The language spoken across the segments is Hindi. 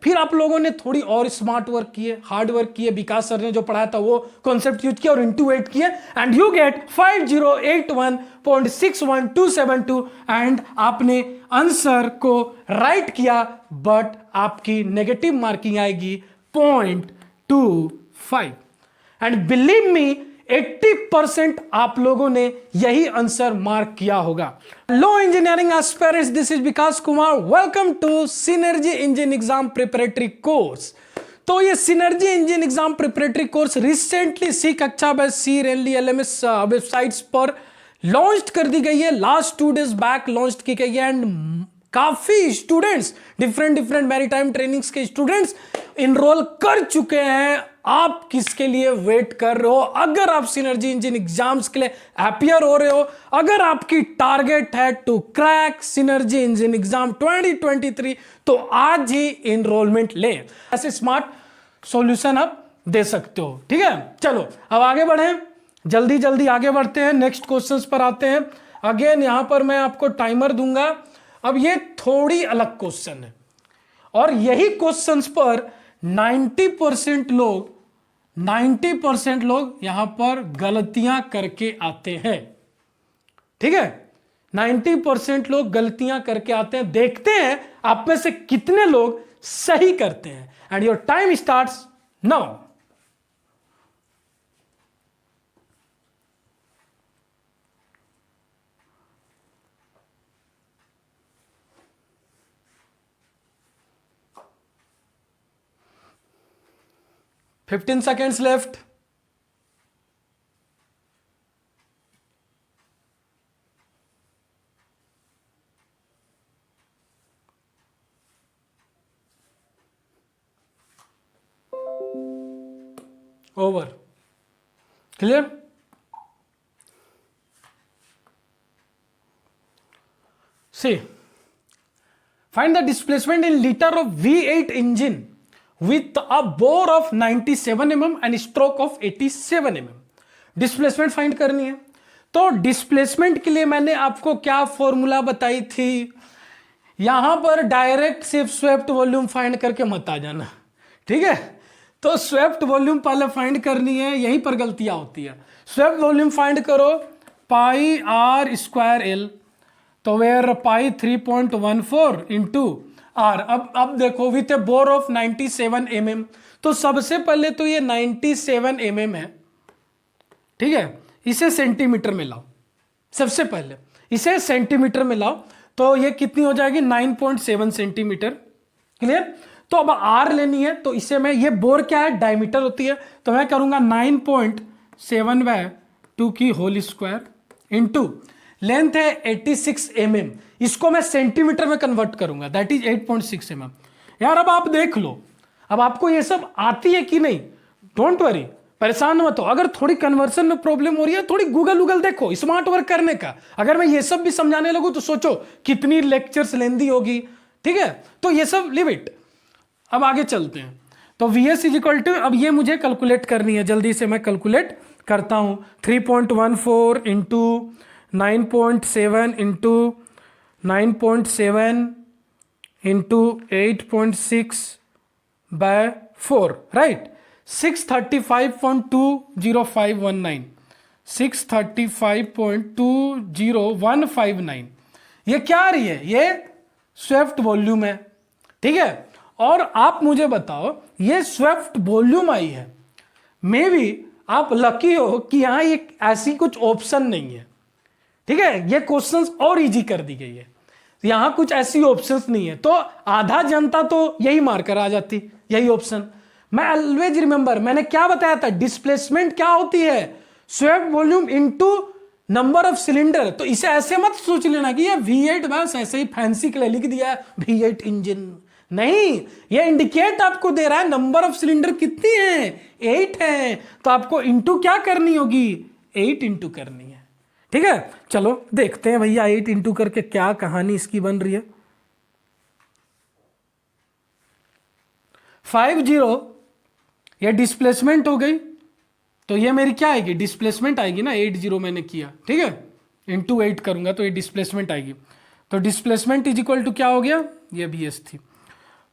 फिर आप लोगों ने थोड़ी और स्मार्ट वर्क किए, हार्ड वर्क किए, विकास सर ने जो पढ़ाया था वो कॉन्सेप्ट यूज किया और इंटू 8 किए एंड यू गेट 5081.61272 एंड आपने आंसर को राइट किया, बट आपकी नेगेटिव मार्किंग आएगी 0.25 एंड बिलीव मी 80% आप लोगों ने यही आंसर मार्क किया होगा। Hello engineering aspirants, this is Vikas Kumar, welcome to synergy engine exam preparatory course. तो ये synergy engine exam preparatory course recently C Kaksha by C रेनली एलएमएस वेबसाइट्स पर लॉन्च कर दी गई है। लास्ट 2 days बैक लॉन्च की गई है एंड काफी स्टूडेंट्स, डिफरेंट मैरीटाइम ट्रेनिंग्स के स्टूडेंट्स इनरोल कर चुके हैं। आप किसके लिए वेट कर रहे हो? अगर आप सिनर्जी इंजन एग्जाम्स के लिए अपियर हो रहे हो, अगर आपकी टारगेट है to crack synergy engine exam 2023, तो आज ही इनरोलमेंट ले। ऐसे स्मार्ट सॉल्यूशन आप दे सकते हो। ठीक है, चलो अब आगे बढ़े, जल्दी आगे बढ़ते हैं, नेक्स्ट क्वेश्चंस पर आते हैं। अगेन यहां पर मैं आपको टाइमर दूंगा। अब ये थोड़ी अलग क्वेश्चन है और यही क्वेश्चंस पर 90% लोग यहां पर गलतियां करके आते हैं। ठीक है, 90% लोग गलतियां करके आते हैं। देखते हैं आप में से कितने लोग सही करते हैं and your time starts now. Fifteen seconds left. Over. Clear? See, find the displacement in liter of V8 engine with a bore of 97 mm and stroke of 87 mm. Displacement find करनी है। तो डिस्प्लेसमेंट के लिए मैंने आपको क्या फॉर्मूला बताई थी? यहां पर डायरेक्ट सिर्फ स्वेप्ट वॉल्यूम फाइंड करके मत आ जाना। ठीक है, तो स्वेप्ट वॉल्यूम पहले फाइंड करनी है, यहीं पर गलतियां होती है। स्वेप्ट वॉल्यूम फाइंड करो, पाई आर स्क्वायर एल, तो वेयर पाई 3.14 इंटू आर। अब देखो with A bore of 97 mm, तो सबसे पहले तो ये 97 mm है। ठीक है, इसे सेंटीमीटर में लाओ। सबसे पहले इसे सेंटीमीटर में लाओ, तो ये कितनी हो जाएगी? 9.7 सेंटीमीटर। क्लियर? तो अब आर लेनी है, तो इसे मैं, ये बोर क्या है? डायमीटर होती है, तो मैं करूंगा 9.7/2 की होल स्क्वायर इंटू लेंथ है 86 mm, इसको मैं सेंटीमीटर में कन्वर्ट करूंगा, दैट इज 8.6 mm। यार अब आप देख लो, अब आपको ये सब आती है कि नहीं? डोंट वरी, परेशान मत हो। अगर थोड़ी कन्वर्सन में प्रॉब्लम हो रही है, थोड़ी गूगल देखो, स्मार्ट वर्क करने का। अगर मैं ये सब भी समझाने लगूं तो सोचो कितनी लेक्चर्स लेंदी होगी। ठीक है, तो ये सब लिव इट। अब आगे चलते हैं। तो Vs इज इक्वल टू, अब ये मुझे कैलकुलेट करनी है, जल्दी से मैं कैलकुलेट करता हूं। 3.14 इंटू 9.7 इंटू 9.7 इंटू 8.6/4, राइट? 635.20519, 635.20159। ये क्या आ रही है? ये स्वेप्ट वॉल्यूम है। ठीक है, और आप मुझे बताओ, ये स्वेप्ट वॉल्यूम आई है। मे बी आप लकी हो कि यहां एक ऐसी कुछ ऑप्शन नहीं है। ठीक है, ये क्वेश्चंस और इजी कर दी गई है, यहां कुछ ऐसी ऑप्शंस नहीं है, तो आधा जनता तो यही मारकर आ जाती, यही ऑप्शन। मैं ऑलवेज रिमेंबर, मैंने क्या बताया था? डिस्प्लेसमेंट क्या होती है? Swept volume into number of cylinder. तो इसे ऐसे मत सोच लेना कि ये V8 बस ऐसे ही फैंसी के लिए लिख दिया है V8 इंजन। नहीं, ये इंडिकेट आपको दे रहा है नंबर ऑफ सिलेंडर कितनी है? 8 है। तो आपको इंटू क्या करनी होगी? 8 इंटू करनी है। ठीक है, चलो देखते हैं भैया 8 इंटू करके क्या कहानी इसकी बन रही है। 50 ये डिस्प्लेसमेंट हो गई, तो ये मेरी क्या आएगी? डिस्प्लेसमेंट आएगी ना। 80 मैंने किया, ठीक है, इंटू 8 करूंगा तो ये डिस्प्लेसमेंट आएगी। तो डिस्प्लेसमेंट इज इक्वल टू क्या हो गया? ये Vs थी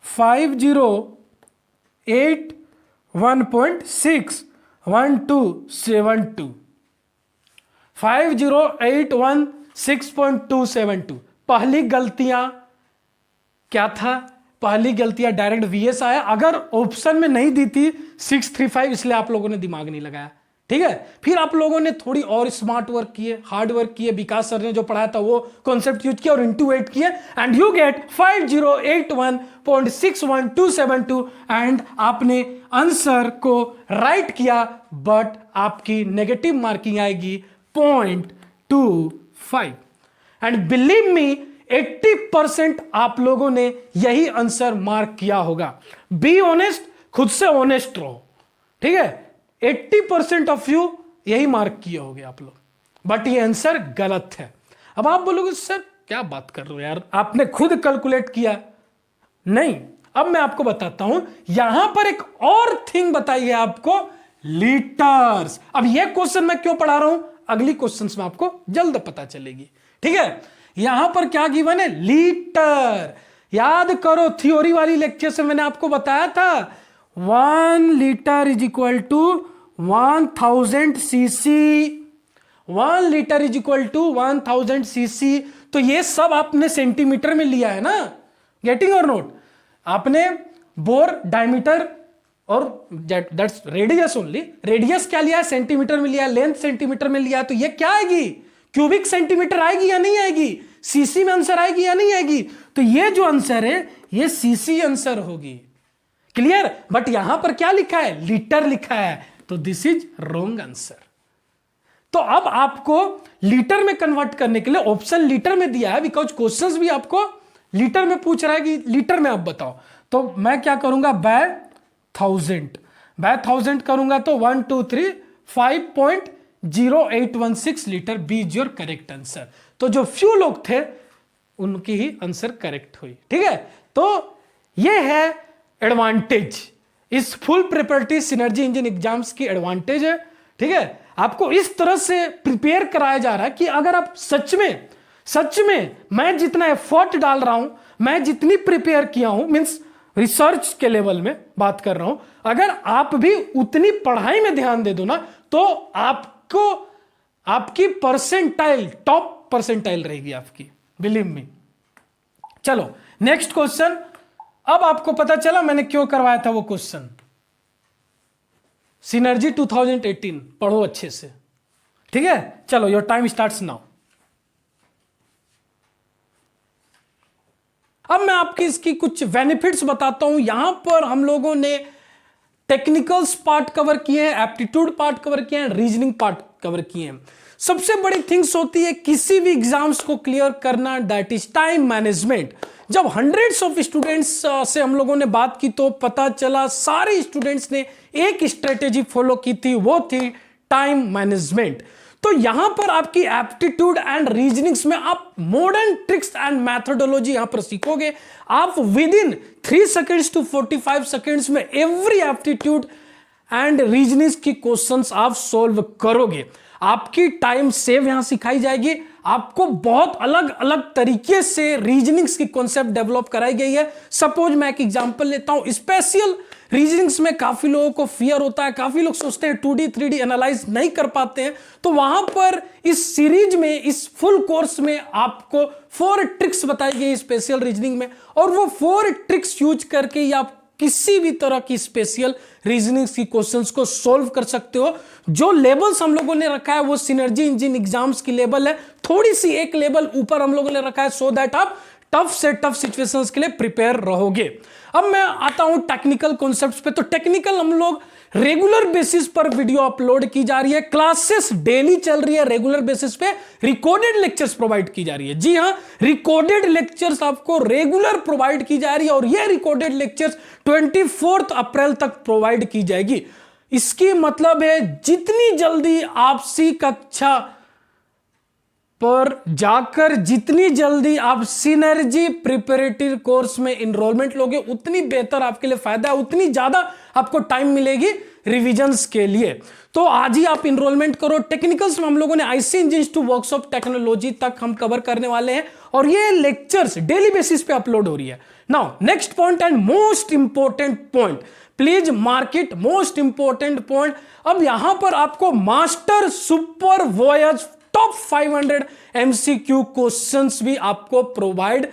5081.61272 5081.6.272। पहली गलतियां क्या था? पहली गलतियां डायरेक्ट वीएस आया, अगर ऑप्शन में नहीं दी थी 635, इसलिए आप लोगों ने दिमाग नहीं लगाया। ठीक है, फिर आप लोगों ने थोड़ी और स्मार्ट वर्क किए, हार्ड वर्क किए, विकास सर ने जो पढ़ाया था वो कॉन्सेप्ट यूज किया और इनटू 8 किए, एंड यू गेट 5081.61272, एंड आपने आंसर को राइट किया, बट आपकी नेगेटिव मार्किंग आएगी 0.25। एंड बिलीव मी 80% आप लोगों ने यही आंसर मार्क किया होगा। बी ऑनेस्ट, खुद से ऑनेस्ट रहो। ठीक है, 80% ऑफ यू यही मार्क किए होगे आप लोग, बट ये आंसर गलत है। अब आप बोलोगे सर क्या बात कर रहे हो यार, आपने खुद कैलकुलेट किया? नहीं, अब मैं आपको बताता हूं। यहां पर एक और थिंग बताई है आपको, लीटर्स। अब ये क्वेश्चन मैं क्यों पढ़ा रहा हूं, अगली क्वेश्चन में आपको जल्द पता चलेगी। ठीक है, यहां पर क्या गिवन है? लीटर। याद करो, थ्योरी वाली लेक्चर से मैंने आपको बताया था 1 litre is equal to 1000 CC. 1 litre is equal to 1000 CC. तो ये सब आपने सेंटीमीटर में लिया है ना, गेटिंग और नोट? आपने बोर, डायमीटर और दैट्स रेडियस ओनली। रेडियस क्या लिया है? सेंटीमीटर में लिया है। लेंथ सेंटीमीटर में लिया है। तो ये क्या आएगी? क्यूबिक सेंटीमीटर आएगी या नहीं आएगी? सीसी में आंसर आएगी या नहीं आएगी? तो ये जो आंसर है ये सीसी आंसर होगी। क्लियर? बट यहां पर क्या लिखा है? लीटर लिखा है, तो दिस इज रॉन्ग आंसर। तो अब आपको लीटर में कन्वर्ट करने के लिए ऑप्शन लीटर में दिया है, बिकॉज क्वेश्चंस भी आपको लीटर में पूछ रहा है कि लीटर में आप बताओ। तो मैं क्या करूंगा? बाय 1000 करूंगा तो 1 2 3 5.0816 litre. B is your correct answer. तो जो फ्यू लोग थे उनकी ही आंसर करेक्ट हुई। ठीक है, तो ये है एडवांटेज, इस full preparatory synergy engine exams की एडवांटेज है। ठीक है, आपको इस तरह से प्रिपेयर कराया जा रहा है कि अगर आप सच में मैं जितना एफर्ट डाल रहा हूं, मैं जितनी प्रिपेयर किया हूं, मींस रिसर्च के लेवल में बात कर रहा हूं, अगर आप भी उतनी पढ़ाई में ध्यान दे दो ना, तो आपको आपकी परसेंटाइल टॉप परसेंटाइल रहेगी आपकी, बिलीव मी। चलो नेक्स्ट क्वेश्चन। अब आपको पता चला मैंने क्यों करवाया था वो क्वेश्चन। सिनर्जी 2018 पढ़ो अच्छे से। ठीक है, चलो योर टाइम स्टार्ट्स नाउ। अब मैं आपकी इसकी कुछ बेनिफिट्स बताता हूं। यहां पर हम लोगों ने टेक्निकल्स पार्ट कवर किए हैं, एप्टीट्यूड पार्ट कवर किए हैं, रीजनिंग पार्ट कवर किए हैं। सबसे बड़ी थिंग्स होती है किसी भी एग्जाम्स को क्लियर करना, दैट इज टाइम मैनेजमेंट। जब हंड्रेड्स ऑफ स्टूडेंट्स से हम लोगों ने बात की तो पता चला सारे स्टूडेंट्स ने एक स्ट्रेटेजी फॉलो की थी, वो थी टाइम मैनेजमेंट। तो यहां पर आपकी एप्टीट्यूड एंड रीजनिंग्स में आप मॉडर्न ट्रिक्स एंड मैथोडोलॉजी यहां पर सीखोगे। आप within 3 seconds to 45 seconds में एवरी एप्टीट्यूड एंड रीजनिंग्स की क्वेश्चंस आप सोल्व करोगे। आपकी टाइम सेव यहां सिखाई जाएगी। आपको बहुत अलग अलग तरीके से रीजनिंग्स की कॉन्सेप्ट डेवलप कराई गई है। सपोज मैं एक एग्जांपल लेता हूं, स्पेशल रीजनिंग्स में काफी लोगों को फियर होता है, काफी लोग सोचते हैं 2D 3D एनालाइज नहीं कर पाते हैं, तो वहां पर इस सीरीज में, इस फुल कोर्स में आपको 4 ट्रिक्स बताई गई स्पेशल रीजनिंग में, और वो 4 ट्रिक्स यूज करके ही आप किसी भी तरह की स्पेशल रीजनिंग की क्वेश्चंस को सॉल्व कर सकते हो। जो लेवल्स हम लोगों ने रखा है वो सिनर्जी इंजन एग्जाम्स की लेवल है, थोड़ी सी एक लेवल ऊपर हम लोगों ने रखा है, सो दैट आप टफ से टफ सिचुएशंस के लिए प्रिपेयर रहोगे। अब मैं आता हूं टेक्निकल कॉन्सेप्ट्स पे। तो टेक्निकल हम लोग रेगुलर बेसिस पर वीडियो अपलोड की जा रही है, क्लासेस डेली चल रही है, रेगुलर बेसिस पे रिकॉर्डेड लेक्चर्स प्रोवाइड की जा रही है। जी हां, रिकॉर्डेड लेक्चर्स आपको रेगुलर प्रोवाइड की जा रही है, और ये रिकॉर्डेड लेक्चर्स 24 अप्रैल तक प्रोवाइड की जाएगी। इसकी मतलब है जितनी जल्दी आपसी कक्षा पर जाकर जितनी जल्दी आप सिनर्जी प्रिपरेटरी कोर्स में इनरोलमेंट लोगे उतनी बेहतर आपके लिए फायदा है, उतनी ज्यादा आपको टाइम मिलेगी रिविजन्स के लिए। तो आज ही आप इनरोलमेंट करो। टेक्निकल्स में हम लोगों ने IC engineers to workshop technology तक हम कवर करने वाले हैं और ये लेक्चर्स डेली बेसिस पे अपलोड हो रही है। Now next point and most important point, please mark it, most important point. अब यहां पर आपको मास्टर सुपर वॉयज टॉप 500 एमसीक्यू क्वेश्चंस भी आपको प्रोवाइड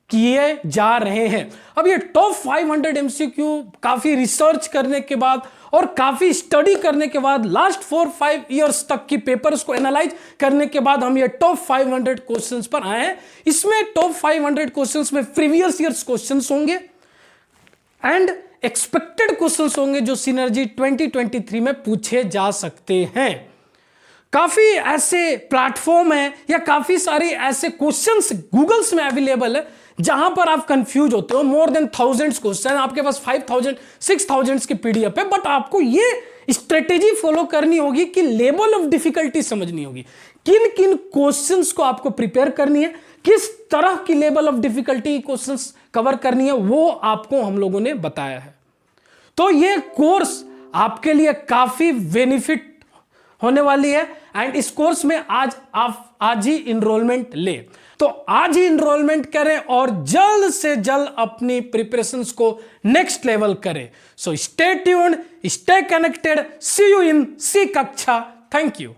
किए जा रहे हैं। अब ये टॉप 500 एमसीक्यू काफी रिसर्च करने के बाद और काफी स्टडी करने के बाद लास्ट 4-5 इयर्स तक की पेपर्स को एनालाइज करने के बाद हम ये टॉप 500 क्वेश्चंस पर आए हैं। इसमें टॉप 500 क्वेश्चंस में प्रीवियस ईयर्स क्वेश्चंस होंगे एंड एक्सपेक्टेड क्वेश्चंस होंगे जो सिनर्जी 2023 में पूछे जा सकते हैं। काफी ऐसे प्लेटफॉर्म है या काफी सारे ऐसे क्वेश्चंस गूगल्स में अवेलेबल है जहां पर आप कंफ्यूज होते हो। मोर देन थाउजेंड्स क्वेश्चन, आपके पास 5000 6000 की पीडीएफ है, बट आपको ये स्ट्रेटेजी फॉलो करनी होगी कि लेवल ऑफ डिफिकल्टी समझनी होगी, किन किन क्वेश्चंस को आपको प्रिपेयर करनी है, किस तरह की level of difficulty questions cover करनी है, वो आपको हम लोगों ने बताया है। तो ये कोर्स आपके लिए काफी बेनिफिट होने वाली है एंड इस कोर्स में आज ही इनरोलमेंट ले। तो आज ही इनरोलमेंट करें और जल्द से जल्द अपनी प्रिपरेशंस को नेक्स्ट लेवल करें। So stay tuned, stay connected, see you in C Kaksha. Thank you.